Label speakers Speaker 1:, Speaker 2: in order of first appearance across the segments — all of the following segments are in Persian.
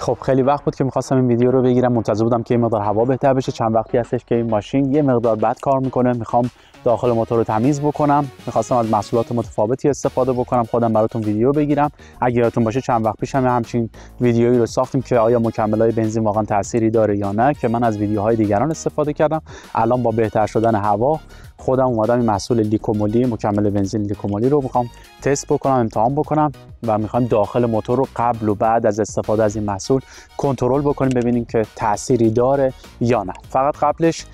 Speaker 1: خب خیلی وقت بود که می‌خواستم این ویدیو رو بگیرم، منتظر بودم که این مقدار هوا بهتر بشه. چند وقتی هستش که این ماشین یه مقدار بد کار میکنه، میخوام داخل موتور رو تمیز بکنم. می‌خواستم از محصولات متفاوتی استفاده بکنم، خودم براتون ویدیو بگیرم. اگه یادتون باشه چند وقت پیش هم همچین ویدیویی رو ساختیم که آیا مکمل‌های بنزین واقعا تأثیری داره یا نه، که من از ویدیوهای دیگران استفاده کردم. الان با بهتر شدن هوا خودم اومدم این محصول لیکومولی، مکمل بنزین لیکومولی رو میخوام تست بکنم، امتحان بکنم و میخوایم داخل موتور رو قبل و بعد از استفاده از این محصول کنترل بکنیم، ببینیم که تأثیری داره یا نه. فقط قبلش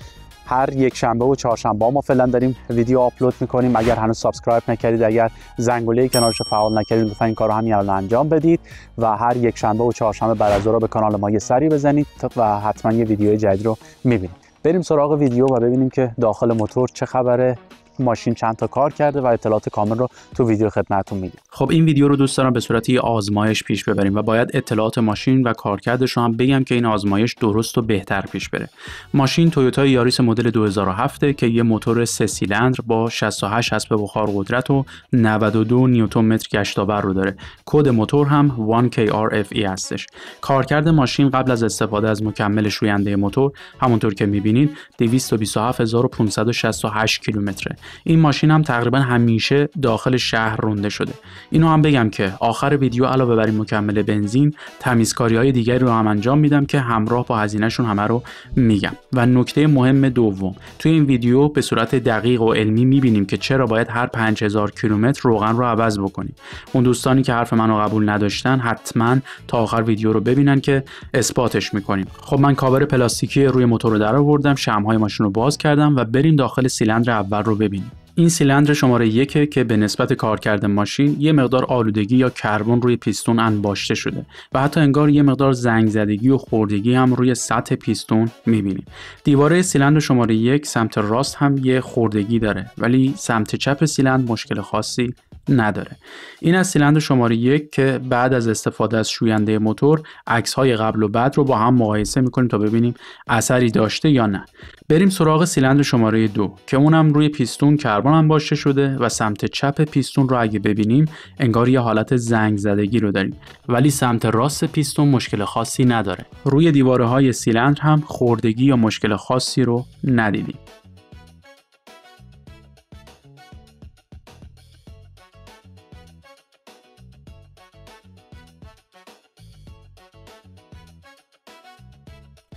Speaker 1: هر یک شنبه و چهارشنبه ما فعلا داریم ویدیو آپلود میکنیم. اگر هنوز سابسکرایب نکردید، اگر زنگوله کنارش فعال نکردید، لطفا این کارو همین الان انجام بدید و هر یک شنبه و چهارشنبه بعد از ظهر به کانال ما یه سری بزنید و حتما یه ویدیو جدید رو میبینید. بریم سراغ ویدیو و ببینیم که داخل موتور چه خبره، ماشین چند تا کار کرده و اطلاعات کامل رو تو ویدیو خدمتتون میگم.
Speaker 2: خب این ویدیو رو دوست دارم به صورت یه آزمایش پیش ببریم و باید اطلاعات ماشین و کارکردش رو هم بگم که این آزمایش درست و بهتر پیش بره. ماشین تویوتا یاریس مدل 2007 که یه موتور 3 سیلندر با 68 حسب بخار قدرت و 92 نیوتن متر گشتاور رو داره. کد موتور هم 1KRFE هستش. کارکرد ماشین قبل از استفاده از مکمل شوینده موتور همونطور که می‌بینید 227568 کیلومتره. این ماشین هم تقریبا همیشه داخل شهر رونده شده. اینو هم بگم که آخر ویدیو علاوه بر این مکمل بنزین تمیزکاری‌های دیگری رو هم انجام میدم که همراه با هزینه‌شون همه رو میگم. و نکته مهم دوم، توی این ویدیو به صورت دقیق و علمی میبینیم که چرا باید هر 5000 کیلومتر روغن رو عوض بکنیم. اون دوستانی که حرف منو قبول نداشتن حتما تا آخر ویدیو رو ببینن که اثباتش میکنیم. خب من کاور پلاستیکی روی موتور رو درآوردم، شمع‌های ماشین رو باز کردم و بریم داخل سیلندر اول رو ببینیم. این سیلندر شماره 1 که به نسبت کارکرد ماشین یه مقدار آلودگی یا کربن روی پیستون انباشته شده و حتی انگار یه مقدار زنگ زدگی و خوردگی هم روی سطح پیستون می‌بینیم. دیواره سیلندر شماره 1 سمت راست هم یه خوردگی داره، ولی سمت چپ سیلندر مشکل خاصی نداره. این از سیلندر شماره 1 که بعد از استفاده از شوینده موتور عکس‌های قبل و بعد رو با هم مقایسه می‌کنیم تا ببینیم اثری داشته یا نه. بریم سراغ سیلندر شماره 2 که اونم روی پیستون کربن انباشته شده و سمت چپ پیستون رو اگه ببینیم انگار یه حالت زنگ زدگی رو داریم، ولی سمت راست پیستون مشکل خاصی نداره. روی دیواره‌های سیلندر هم خوردگی یا مشکل خاصی رو ندیدیم.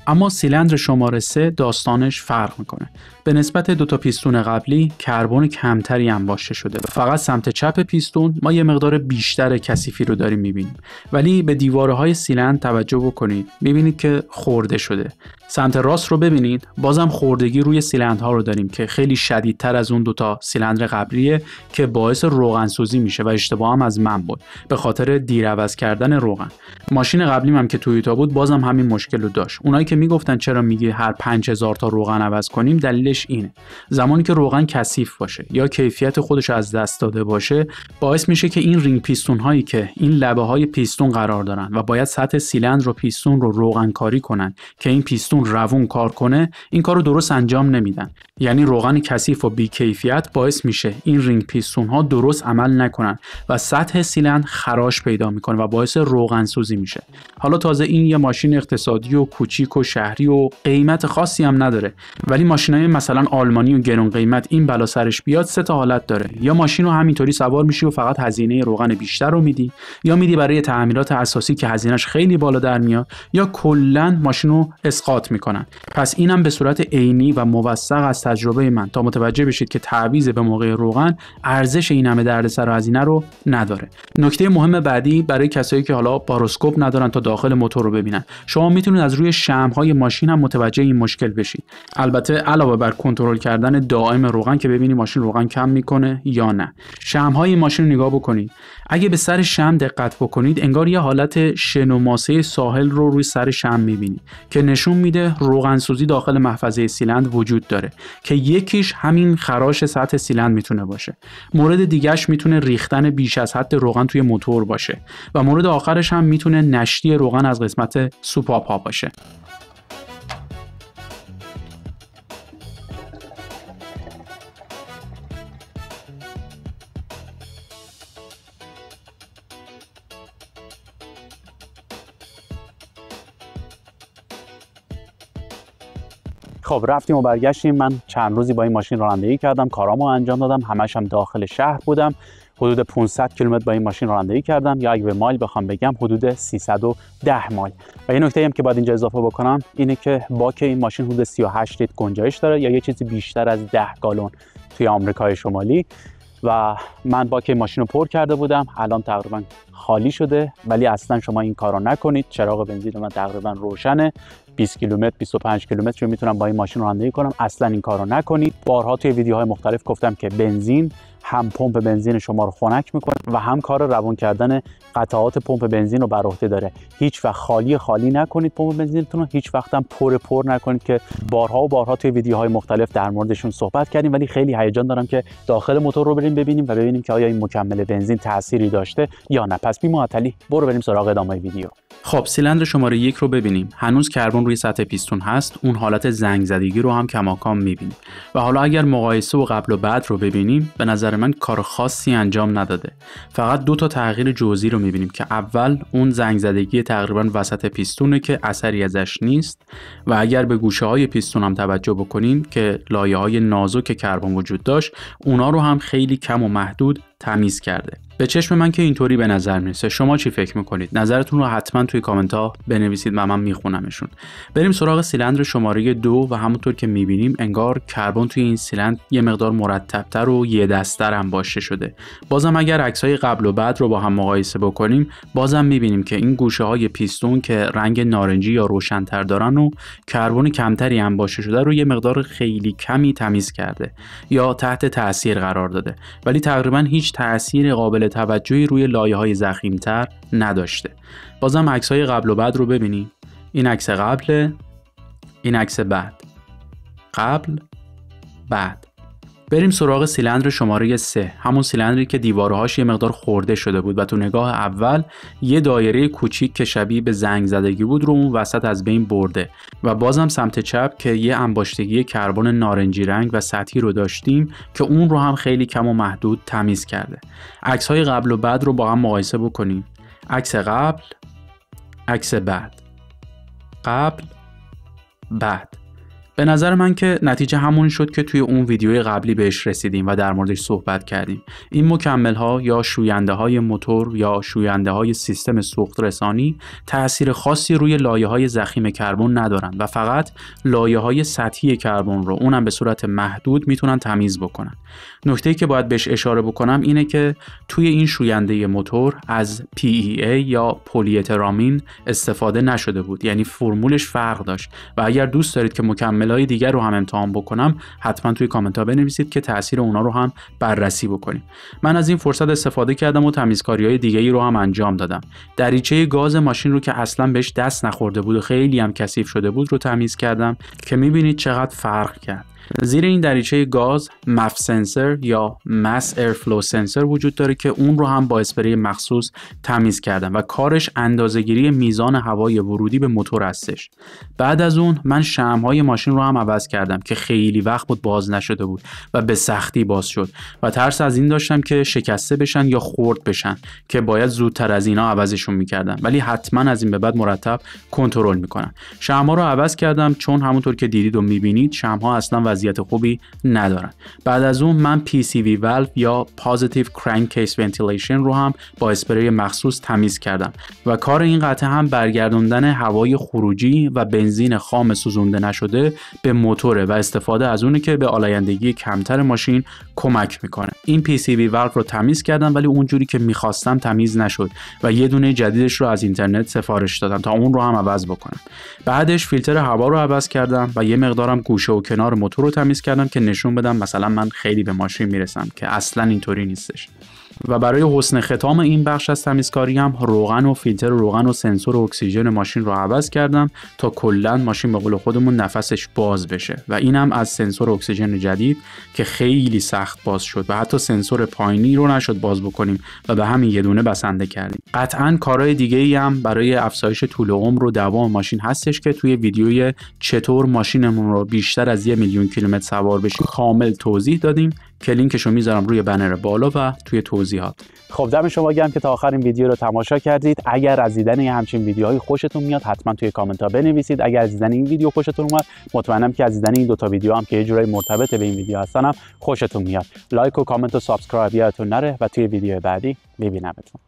Speaker 2: اما سیلندر شماره 3 داستانش فرق میکنه. به نسبت دو تا پیستون قبلی کربن کمتری انباشته شده و فقط سمت چپ پیستون ما یه مقدار بیشتر کثیفی رو داریم میبینیم. ولی به دیوارهای سیلندر توجه بکنید، میبینید که خورده شده. سمت راست رو ببینید، بازم خوردگی روی سیلندرها رو داریم که خیلی شدیدتر از اون دو تا سیلندر قبلیه که باعث روغن سوزی میشه و اشتباه هم از من بود به خاطر دیر عوض کردن روغن. ماشین قبلیم هم که تویوتا بود بازم همین مشکل رو داشت. اونایی که میگفتن چرا میگی هر 5000 تا روغن عوض کنیم، دلیلش اینه. زمانی که روغن کثیف باشه یا کیفیت خودش از دست داده باشه، باعث میشه که این رینگ پیستون هایی که این لبه های پیستون قرار دارن و باید سطح سیلندر و پیستون رو روغن کاری کنن که این پیستون روون کار کنه، این کارو درست انجام نمیدن. یعنی روغن کثیف و بی‌کیفیت باعث میشه این رینگ پیستون ها درست عمل نکنن و سطح سیلندر خراش پیدا میکنه و باعث روغن سوزی میشه. حالا تازه این یه ماشین اقتصادی و کوچیک و شهری و قیمت خاصی هم نداره، ولی ماشینای مثلا آلمانی و گرون قیمت این بلا سرش بیاد سه تا حالت داره: یا ماشین رو همینطوری سوار میشی و فقط هزینه روغن بیشتر رو میدی، یا میدی برای تعمیرات اساسی که هزینهش خیلی بالا در میاد، یا کلا ماشین رو اسقاط میکنن. پس اینم به صورت عینی و موثق از تجربه من تا متوجه بشید که تعویض به موقع روغن ارزش این همه دردسر و هزینه رو نداره. نکته مهم بعدی برای کسایی که حالا باروسکوپ ندارن تا داخل موتور رو ببینن، شما میتونید از روی شمع‌های ماشین هم متوجه این مشکل بشید. البته علاوه بر کنترل کردن دائم روغن که ببینید ماشین روغن کم میکنه یا نه. شمع‌های ماشین رو نگاه بکنید. اگه به سر شمع دقت بکنید انگار یه حالت شن و ماسه ساحل رو روی سر شمع میبینید که نشون میده روغن سوزی داخل محفظه سیلندر وجود داره که یکیش همین خراش سطح سیلندر میتونه باشه. مورد دیگه‌اش میتونه ریختن بیش از حد روغن توی موتور باشه و مورد آخرش هم میتونه نشتی روغن از قسمت سوپاپا باشه.
Speaker 1: خب رفتیم و برگشتیم. من چند روزی با این ماشین رانندگی کردم، کارامو انجام دادم، همش هم داخل شهر بودم. حدود 500 کیلومتر با این ماشین رانندگی کردم، یا اگه به مایل بخوام بگم حدود 310 مایل. و یه نکته هم که باید اینجا اضافه بکنم اینه که باک این ماشین حدود 38 لیتر گنجایش داره، یا یه چیزی بیشتر از 10 گالون توی آمریکای شمالی. و من باک این ماشین رو پر کرده بودم، الان تقریبا خالی شده. ولی اصلا شما این کارو نکنید. چراغ بنزین من تقریبا روشنه، 20 کیلومتر 25 کیلومتر میتونم با این ماشین رانندگی کنم. اصلا این کارو نکنید. بارها توی ویدیوهای مختلف گفتم که بنزین هم پمپ بنزین شما رو خنک میکنه و هم کار روون کردن قطعات پمپ بنزین رو بر عهده داره. هیچ وقت خالی نکنید پمپ بنزینتون رو، هیچ وقت هم پر نکنید که بارها توی ویدیوهای مختلف در موردشون صحبت کردیم. ولی خیلی هیجان دارم که داخل موتور رو بریم ببینیم و ببینیم که آیا این مکمل بنزین تأثیری داشته یا نه. پس بی معطلی برو بریم سراغ ادامه ویدیو.
Speaker 2: خب سیلندر شماره 1 رو ببینیم. هنوز کربن روی سطح پیستون هست. اون حالت زنگ زدگی رو هم کماکان می‌بینیم. و حالا اگر مقایسه و قبل و بعد رو ببینیم، به نظر من کار خاصی انجام نداده. فقط 2 تا تغییر جزئی رو می‌بینیم که اول اون زنگ زدگی تقریبا وسط پیستونه که اثری ازش نیست، و اگر به گوشه‌های پیستون هم توجه بکنیم که لایه‌های نازک کربن وجود داشت، اونا رو هم خیلی کم و محدود تمیز کرده. به چشم من که اینطوری به نظر میرسه. شما چی فکر میکنید؟ نظرتون رو حتما توی کامنت ها بنویسید و من میخونمشون. بریم سراغ سیلندر شماره 2 و همونطور که میبینیم انگار کربن توی این سیلندر یه مقدار مرتب‌تر و یه دست‌تر هم باشه شده. بازم اگر عکسای قبل و بعد رو با هم مقایسه بکنیم، بازم میبینیم که این گوشه‌های پیستون که رنگ نارنجی یا روشن‌تر دارن و کربن کمتری هم باشه شده رو یه مقدار خیلی کمی تمیز کرده یا تحت تاثیر قرار داده. ولی تقریبا هیچ تأثیر قابل توجهی روی لایه‌های ضخیم‌تر نداشته. بازم عکس‌های قبل و بعد رو ببینیم. این عکس قبل، این عکس بعد. قبل، بعد. بریم سراغ سیلندر شماره 3. همون سیلندری که دیوارهاش یه مقدار خورده شده بود و تو نگاه اول یه دایره کوچیک که شبیه به زنگ زدگی بود رو اون وسط از بین برده و بازم سمت چپ که یه انباشتگی کربن نارنجی رنگ و سطحی رو داشتیم که اون رو هم خیلی کم و محدود تمیز کرده. عکس‌های قبل و بعد رو با هم مقایسه بکنیم. عکس قبل، عکس بعد. قبل، بعد. به نظر من که نتیجه همون شد که توی اون ویدیوی قبلی بهش رسیدیم و در موردش صحبت کردیم. این مکمل ها یا شوینده های موتور یا شوینده های سیستم سوخت رسانی تأثیر خاصی روی لایه های ضخیم کربن ندارن و فقط لایه های سطحی کربن رو اونم به صورت محدود میتونن تمیز بکنن. نکته‌ای که باید بهش اشاره بکنم اینه که توی این شوینده موتور از PEA یا پلی اترامین استفاده نشده بود، یعنی فرمولش فرق داشت و اگر دوست دارید که مکمل‌های دیگر رو هم امتحان بکنم حتما توی کامنت ها بنویسید که تاثیر اونا رو هم بررسی بکنیم. من از این فرصت استفاده کردم و تمیزکاری‌های دیگه‌ای رو هم انجام دادم. دریچه گاز ماشین رو که اصلا بهش دست نخورده بود و خیلی هم کثیف شده بود رو تمیز کردم که می‌بینید چقدر فرق کرد. زیر این دریچه گاز مف سنسور یا ماس ایرفلو سنسور وجود داره که اون رو هم با اسپری مخصوص تمیز کردم و کارش اندازه‌گیری میزان هوای ورودی به موتور هستش. بعد از اون من شمع‌های ماشین رو هم عوض کردم که خیلی وقت بود باز نشده بود و به سختی باز شد و ترس از این داشتم که شکسته بشن یا خرد بشن که باید زودتر از اینا عوضشون می‌کردم، ولی حتما از این به بعد مرتب کنترل می‌کنم. شمع‌ها رو عوض کردم چون همونطور که دیدید و می‌بینید شمع‌ها اصلا وضعیت خوبی ندارن. بعد از اون من PCV valve یا Positive Crankcase Ventilation رو هم با اسپری مخصوص تمیز کردم و کار این قطعه هم برگردوندن هوای خروجی و بنزین خام سوزونده نشده به موتوره و استفاده از اونه که به آلایندگی کمتر ماشین کمک میکنه. این PCV valve رو تمیز کردم ولی اونجوری که میخواستم تمیز نشد و یه دونه جدیدش رو از اینترنت سفارش دادم تا اون رو هم عوض بکنم. بعدش فیلتر هوا رو عوض کردم و یه مقدارم گوشه و کنار موتور رو تمیز کردم که نشون بدم مثلا من خیلی به ماشین میرسم که اصلا اینطوری نیستش. و برای حسن ختام این بخش از تمیزکاری هم روغن و فیلتر روغن و سنسور اکسیژن ماشین رو عوض کردم تا کلا ماشین به قول خودمون نفسش باز بشه و اینم از سنسور اکسیژن جدید که خیلی سخت باز شد و حتی سنسور پایینی رو نشد باز بکنیم و به همین یه دونه بسنده کردیم. قطعاً کارهای دیگه‌ای هم برای افزایش طول عمر و دوام ماشین هستش که توی ویدیوی چطور ماشینمون رو بیشتر از 1 میلیون کیلومتر سوار بشیم کامل توضیح دادیم که لینکشو میذارم روی بنر بالا و توی توضیحات.
Speaker 1: خب دم شما گرم که تا آخر این ویدیو رو تماشا کردید. اگر از دیدن همچین ویدیوهایی خوشتون میاد حتما توی کامنت ها بنویسید. اگر از دیدن این ویدیو خوشتون اومد مطمئنم که از دیدن این 2 تا ویدیو هم که یه جورایی مرتبط به این ویدیو هستن خوشتون میاد. لایک و کامنت و سابسکرایب یادتون نره و توی ویدیو بعدی میبینمتون.